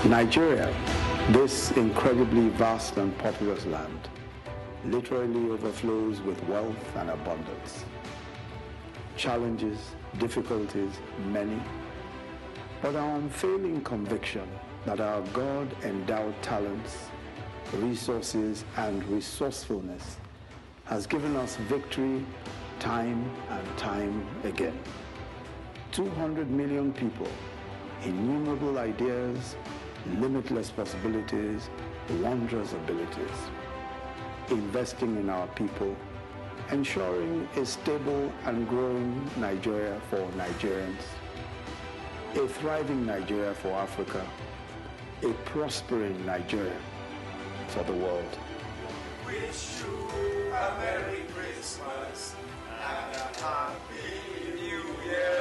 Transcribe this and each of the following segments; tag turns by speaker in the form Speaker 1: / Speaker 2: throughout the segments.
Speaker 1: Nigeria, this incredibly vast and populous land, literally overflows with wealth and abundance. Challenges, difficulties, many, but our unfailing conviction that our God-endowed talents, resources, and resourcefulness has given us victory time and time again. 200 million people, innumerable ideas, limitless possibilities, wondrous abilities. Investing in our people, ensuring a stable and growing Nigeria for Nigerians, a thriving Nigeria for Africa, a prospering Nigeria for the world.
Speaker 2: Wish you a Merry Christmas and a Happy New Year.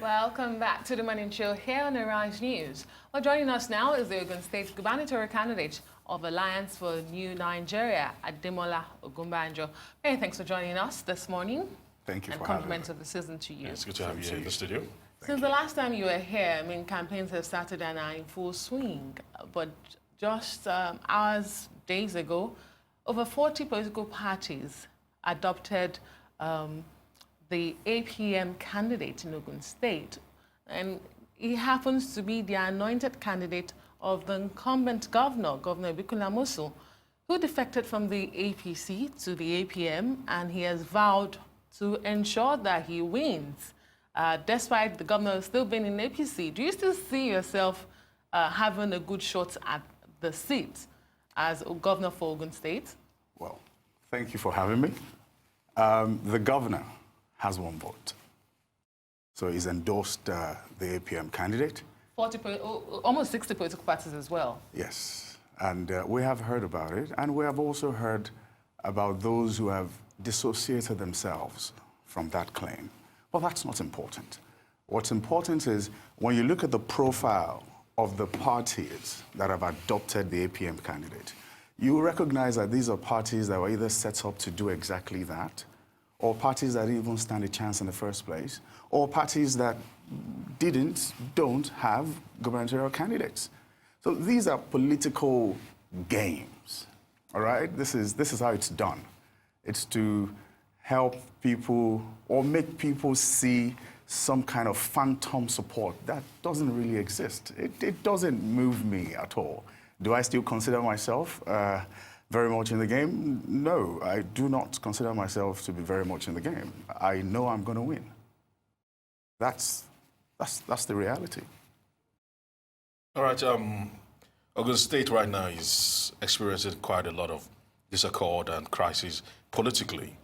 Speaker 3: Welcome back to the Morning Show here on Arise News. Well, joining us now is the Ogun State Gubernatorial candidate of Alliance for New Nigeria, ADEMOLA Ogumbanjo. Many thanks for joining us this morning.
Speaker 4: Thank you
Speaker 3: and
Speaker 4: for
Speaker 3: compliments of the season to you.
Speaker 5: It's good to have you here in the studio.
Speaker 3: Since the last time you were here, I mean, campaigns have started and are in full swing. But just hours, days ago, over 40 political parties adopted the APM candidate in Ogun State. And he happens to be the anointed candidate of the incumbent governor, Governor Bikola Mosu, who defected from the APC to the APM, and he has vowed to ensure that he wins. Despite the governor still being in APC, do you still see yourself having a good shot at the seat as governor for Ogun State?
Speaker 4: Well, thank you for having me. The governor has one vote. So he's endorsed the APM candidate.
Speaker 3: Almost 60 political parties as well.
Speaker 4: Yes, and we have heard about it, and we have also heard about those who have dissociated themselves from that claim. But that's not important. What's important is when you look at the profile of the parties that have adopted the APM candidate, you recognize that these are parties that were either set up to do exactly that, or parties that didn't even stand a chance in the first place, or parties that don't have gubernatorial candidates. So these are political games, all right? This is how it's done. It's to help people or make people see some kind of phantom support that doesn't really exist. It doesn't move me at all. Do I still consider myself very much in the game? No, I do not consider myself to be very much in the game. I know I'm going to win. That's the reality.
Speaker 5: All right, Ogun State right now is experiencing quite a lot of disaccord and crisis politically.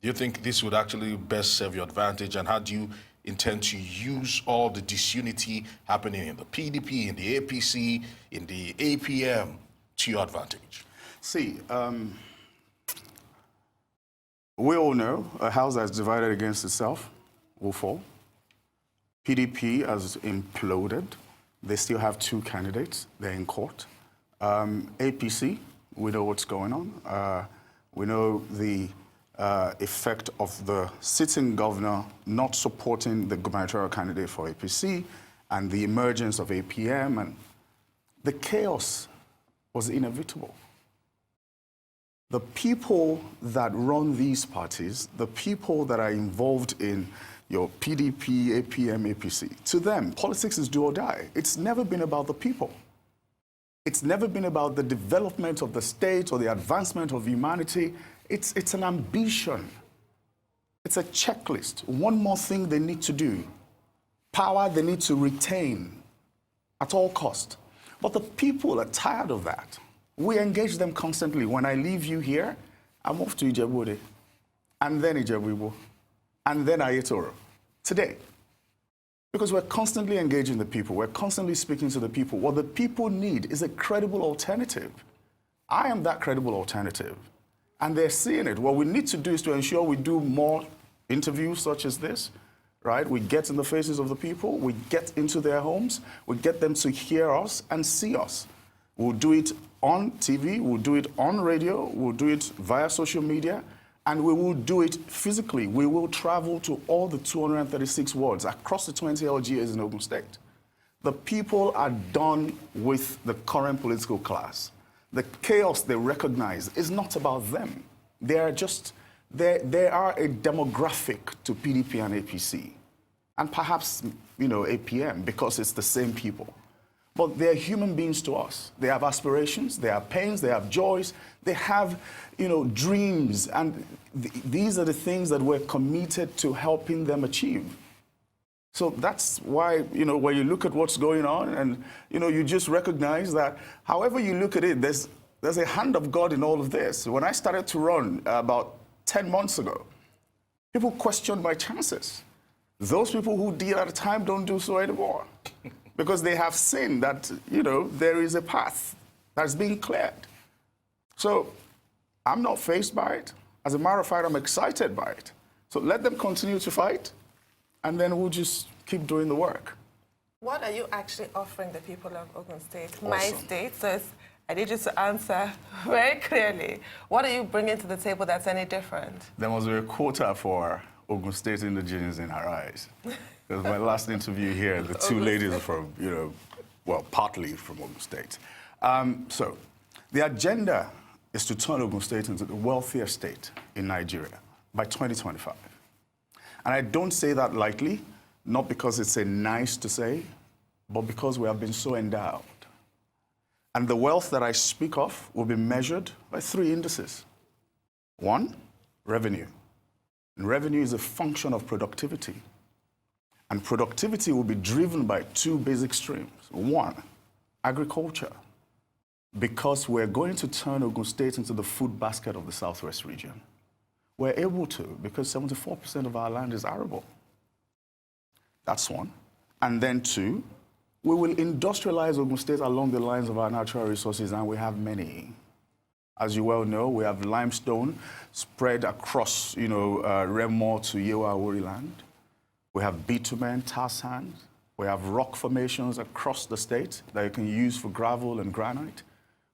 Speaker 5: Do you think this would actually best serve your advantage, and how do you intend to use all the disunity happening in the PDP, in the APC, in the APM to your advantage?
Speaker 4: See, we all know a house that's divided against itself will fall. PDP has imploded. They still have two candidates. They're in court. APC, we know what's going on. We know the effect of the sitting governor not supporting the gubernatorial candidate for APC and the emergence of APM, and the chaos was inevitable. The people that run these parties, the people that are involved in your PDP, APM, APC, to them, politics is do or die. It's never been about the people. It's never been about the development of the state or the advancement of humanity. It's an ambition. It's a checklist. One more thing they need to do. Power they need to retain at all cost. But the people are tired of that. We engage them constantly. When I leave you here, I move to Ijebu, and then Ijebu, and then Ayetoro. Today. Because we're constantly engaging the people. We're constantly speaking to the people. What the people need is a credible alternative. I am that credible alternative. And they're seeing it. What we need to do is to ensure we do more interviews such as this, right? We get in the faces of the people. We get into their homes. We get them to hear us and see us. We'll do it on TV. We'll do it on radio. We'll do it via social media. And we will do it physically. We will travel to all the 236 wards across the 20 LGAs in Ogun State. The people are done with the current political class. The chaos they recognize is not about them. They are a demographic to PDP and APC. And perhaps, APM, because it's the same people. But they're human beings to us. They have aspirations, they have pains, they have joys, they have, dreams. And these are the things that we're committed to helping them achieve. So that's why, when you look at what's going on and, you just recognize that however you look at it, there's a hand of God in all of this. When I started to run about 10 months ago, people questioned my chances. Those people who did at the time don't do so anymore because they have seen that, there is a path that's being cleared. So I'm not faced by it. As a matter of fact, I'm excited by it. So let them continue to fight, and then we'll just keep doing the work.
Speaker 6: What are you actually offering the people of Ogun State,
Speaker 4: Awesome.
Speaker 6: my state? So I need you to answer very clearly. What are you bringing to the table that's any different?
Speaker 4: There must be a quota for Ogun State indigenes in our eyes. Because my last interview here, the two ladies are from, partly from Ogun State. So the agenda is to turn Ogun State into the wealthiest state in Nigeria by 2025. And I don't say that lightly, not because it's a nice to say, but because we have been so endowed. And the wealth that I speak of will be measured by 3 indices. 1, revenue. And revenue is a function of productivity. And productivity will be driven by 2 basic streams. 1, agriculture, because we're going to turn Ogun State into the food basket of the Southwest region. We're able to, because 74% of our land is arable. That's 1. And then 2, we will industrialize Ogun State along the lines of our natural resources, and we have many. As you well know, we have limestone spread across, Remo to Yewa Awori land. We have bitumen, tar sand. We have rock formations across the state that you can use for gravel and granite.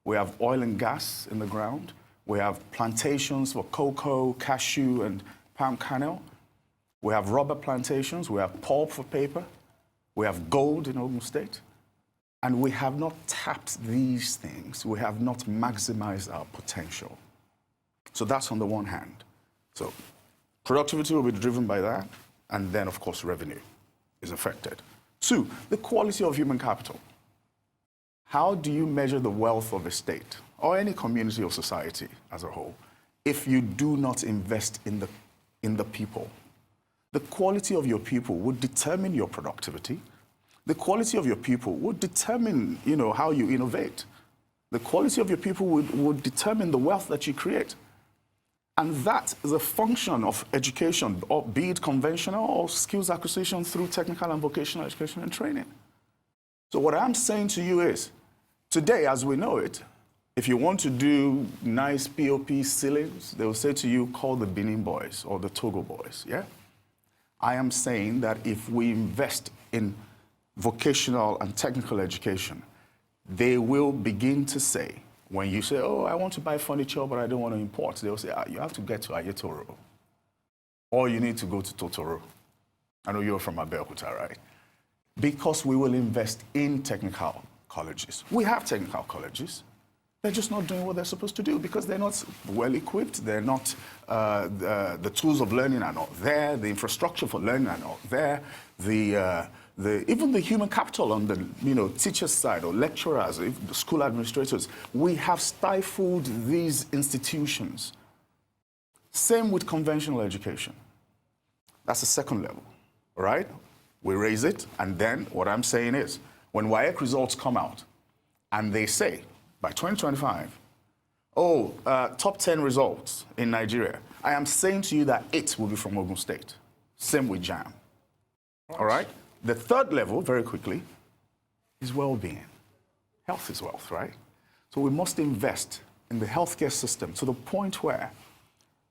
Speaker 4: We have oil and gas in the ground. We have plantations for cocoa, cashew, and palm kernel. We have rubber plantations. We have pulp for paper. We have gold in Ogun State. And we have not tapped these things. We have not maximized our potential. So that's on the one hand. So productivity will be driven by that. And then, of course, revenue is affected. 2, the quality of human capital. How do you measure the wealth of a state or any community or society as a whole if you do not invest in the people? The quality of your people would determine your productivity. The quality of your people would determine, how you innovate. The quality of your people would determine the wealth that you create. And that is a function of education, or be it conventional or skills acquisition through technical and vocational education and training. So what I'm saying to you is, today, as we know it, if you want to do nice POP ceilings, they will say to you, call the Benin boys or the Togo boys, yeah? I am saying that if we invest in vocational and technical education, they will begin to say, when you say, oh, I want to buy furniture, but I don't want to import, they'll say, you have to get to Ayetoro. Or you need to go to Totoro. I know you're from Abeokuta, right? Because we will invest in technical colleges. We have technical colleges. They're just not doing what they're supposed to do because they're not well equipped. They're not, the tools of learning are not there. The infrastructure for learning are not there. Even the human capital on the teachers' side or lecturers, the school administrators, we have stifled these institutions. Same with conventional education. That's the second level, all right? We raise it, and then what I'm saying is, when WAEC results come out, and they say, by 2025, top 10 results in Nigeria, I am saying to you that 8 will be from Ogun State. Same with JAM. All right? The third level, very quickly, is well-being. Health is wealth, right? So we must invest in the healthcare system to the point where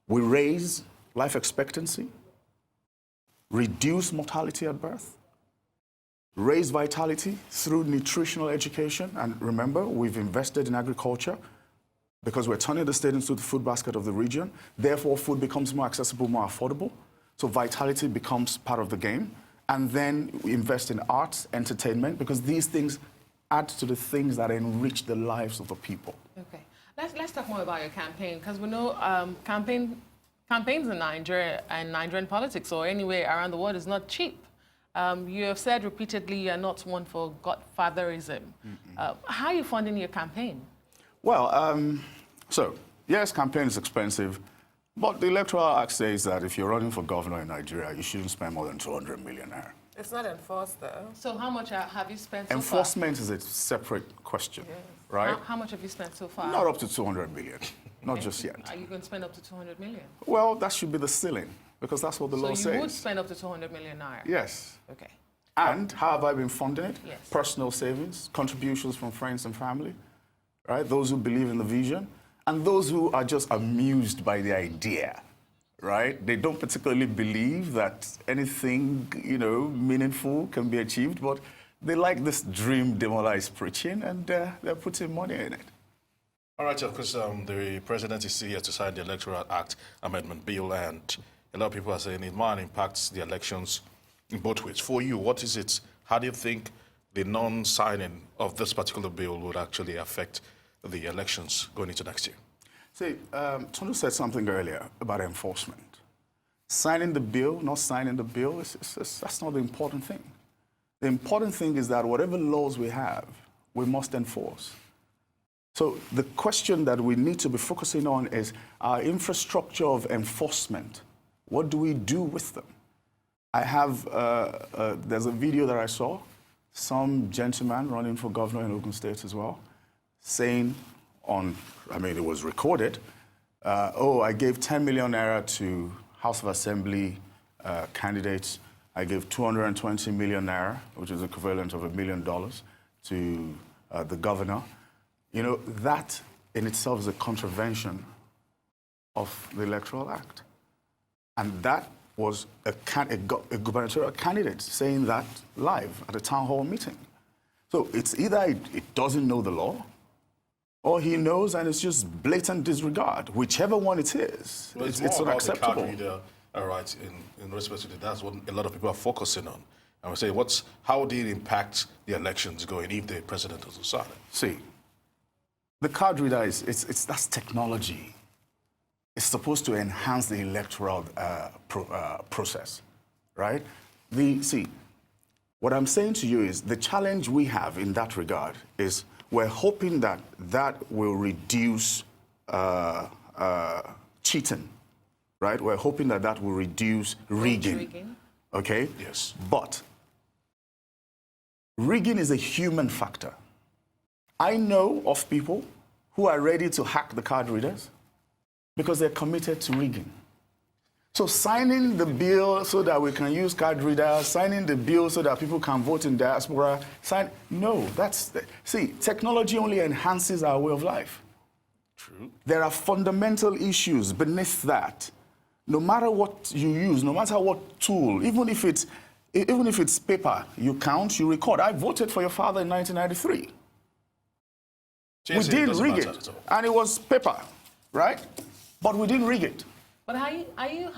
Speaker 4: we raise life expectancy, reduce mortality at birth, raise vitality through nutritional education. And remember, we've invested in agriculture. because we're turning the state into the food basket of the region. Therefore, food becomes more accessible, more affordable. So vitality becomes part of the game. And then we invest in arts, entertainment, because these things add to the things that enrich the lives of the people.
Speaker 3: Okay. Let's talk more about your campaign, because we know campaigns in Nigeria and Nigerian politics or anywhere around the world is not cheap. You have said repeatedly you're not one for godfatherism. How are you funding your campaign?
Speaker 4: Well, so, yes, campaign is expensive, but the Electoral Act says that if you're running for governor in Nigeria, you shouldn't spend more than 200 million naira.
Speaker 6: It's not enforced, though.
Speaker 3: So how much have you spent so
Speaker 4: Enforcement is a separate question, right?
Speaker 3: How much have you spent so far?
Speaker 4: Not up to 200 million, not just yet.
Speaker 3: Are you going to spend up to 200 million?
Speaker 4: Well, that should be the ceiling, because that's what the law says.
Speaker 3: So you would spend up to 200 million naira?
Speaker 4: Yes.
Speaker 3: Okay.
Speaker 4: And how have I been funding it?
Speaker 3: Yes.
Speaker 4: Personal savings, contributions from friends and family, right? Those who believe in the vision, and those who are just amused by the idea, right? They don't particularly believe that anything, meaningful can be achieved, but they like this dream Demola is preaching, and they're putting money in it.
Speaker 5: All right, because the president is here to sign the Electoral Act Amendment Bill, and a lot of people are saying it might impact the elections in both ways. For you, what is it? How do you think the non-signing of this particular bill would actually affect the elections going into next year?
Speaker 4: See, Tunu said something earlier about enforcement. Signing the bill, not signing the bill, that's not the important thing. The important thing is that whatever laws we have, we must enforce. So the question that we need to be focusing on is our infrastructure of enforcement. What do we do with them? I have, there's a video that I saw, some gentleman running for governor in Ogun State as well, saying it was recorded, I gave 10 million naira to House of Assembly candidates. I gave 220 million naira, which is equivalent of $1 million, to the governor. That in itself is a contravention of the Electoral Act. And that was a gubernatorial candidate saying that live at a town hall meeting. So it's either it doesn't know the law, or he knows and it's just blatant disregard. Whichever one it is,
Speaker 5: well,
Speaker 4: it's
Speaker 5: The
Speaker 4: unacceptable.
Speaker 5: card reader, all right, in respect to that's what a lot of people are focusing on. And we say, how would it impact the elections going if the president doesn't sign it?
Speaker 4: See, the card reader that's technology. It's supposed to enhance the electoral process, right? What I'm saying to you is the challenge we have in that regard is we're hoping that will reduce cheating, right? We're hoping that will reduce rigging. Okay?
Speaker 5: Yes.
Speaker 4: But rigging is a human factor. I know of people who are ready to hack the card readers because they're committed to rigging. So signing the bill so that we can use card readers, signing the bill so that people can vote in diaspora, technology only enhances our way of life.
Speaker 5: True.
Speaker 4: There are fundamental issues beneath that. No matter what you use, no matter what tool, even if it's paper, you count, you record. I voted for your father in 1993. We didn't rig it, and it was paper, right? But we didn't rig it.
Speaker 3: But are you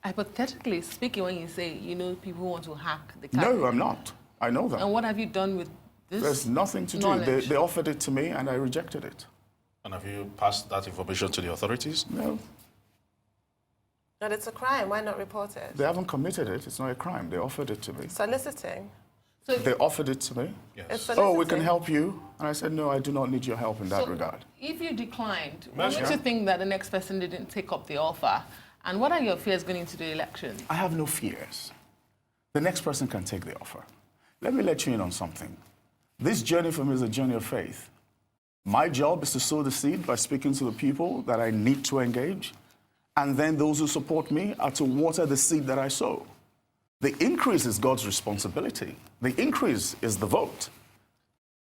Speaker 3: hypothetically speaking when you say, people want to hack the card?
Speaker 4: No, I'm not. I know that.
Speaker 3: And what have you done with this?
Speaker 4: There's nothing to do. They offered it to me, and I rejected it.
Speaker 5: And have you passed that information to the authorities?
Speaker 4: No.
Speaker 6: But it's a crime. Why not report it?
Speaker 4: They haven't committed it. It's not a crime. They offered it to me.
Speaker 6: Soliciting?
Speaker 3: So
Speaker 4: They offered it to me.
Speaker 5: Yes.
Speaker 4: Oh, we can help you. And I said, no, I do not need your help in that regard.
Speaker 3: If you declined, what makes you think that the next person didn't take up the offer? And what are your fears going into the election?
Speaker 4: I have no fears. The next person can take the offer. Let me let you in on something. This journey for me is a journey of faith. My job is to sow the seed by speaking to the people that I need to engage. And then those who support me are to water the seed that I sow. The increase is God's responsibility. The increase is the vote.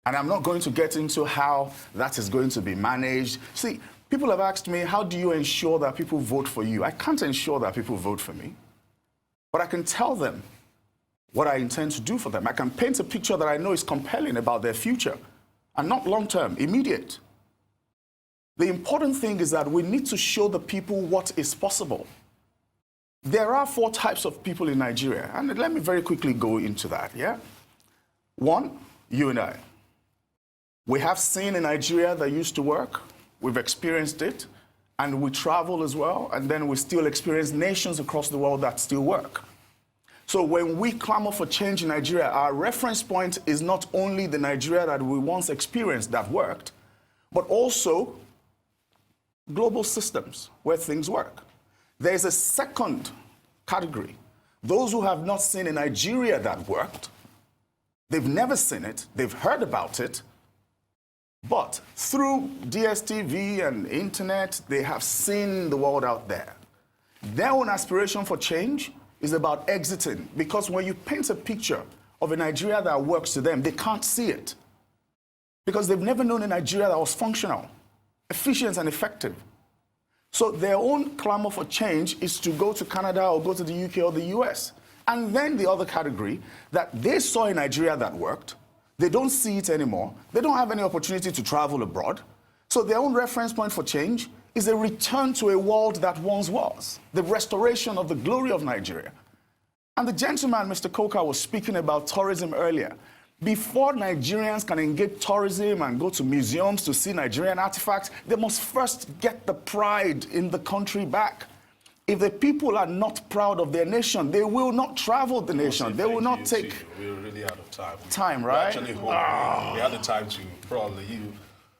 Speaker 4: And I'm not going to get into how that is going to be managed. See, people have asked me, how do you ensure that people vote for you? I can't ensure that people vote for me. But I can tell them what I intend to do for them. I can paint a picture that I know is compelling about their future. And not long-term, immediate. The important thing is that we need to show the people what is possible. There are 4 types of people in Nigeria, and let me very quickly go into that, yeah? 1, you and I. We have seen in Nigeria that used to work, we've experienced it, and we travel as well, and then we still experience nations across the world that still work. So when we clamor for change in Nigeria, our reference point is not only the Nigeria that we once experienced that worked, but also global systems where things work. There's a second category. Those who have not seen a Nigeria that worked, they've never seen it, they've heard about it, but through DSTV and internet, they have seen the world out there. Their own aspiration for change is about exiting, because when you paint a picture of a Nigeria that works to them, they can't see it. Because they've never known a Nigeria that was functional, efficient and effective. So their own clamor for change is to go to Canada or go to the UK or the US. And then the other category, that they saw a Nigeria that worked, they don't see it anymore, they don't have any opportunity to travel abroad. So their own reference point for change is a return to a world that once was, the restoration of the glory of Nigeria. And the gentleman, Mr. Coker, was speaking about tourism earlier. Before Nigerians can engage tourism and go to museums to see Nigerian artifacts, they must first get the pride in the country back. If the people are not proud of their nation, they will not travel the nation. They will not take...
Speaker 5: We're really out of time.
Speaker 4: Time, right?
Speaker 5: Actually, we had the time to probably you.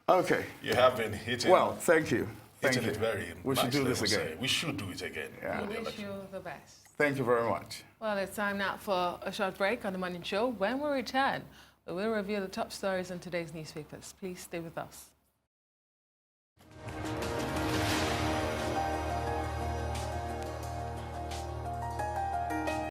Speaker 4: Okay.
Speaker 5: You have been hitting.
Speaker 4: Well, thank you. Thank
Speaker 5: hitting
Speaker 4: you.
Speaker 5: it very
Speaker 4: We should
Speaker 5: nice,
Speaker 4: do
Speaker 5: they
Speaker 4: this
Speaker 5: will
Speaker 4: again.
Speaker 5: say. We should do it again.
Speaker 4: Yeah.
Speaker 5: for the
Speaker 3: I wish
Speaker 5: election.
Speaker 3: you the best.
Speaker 4: Thank you very much.
Speaker 3: Well, it's time now for a short break on the Morning Show. When we return, we will review the top stories in today's newspapers. Please stay with us.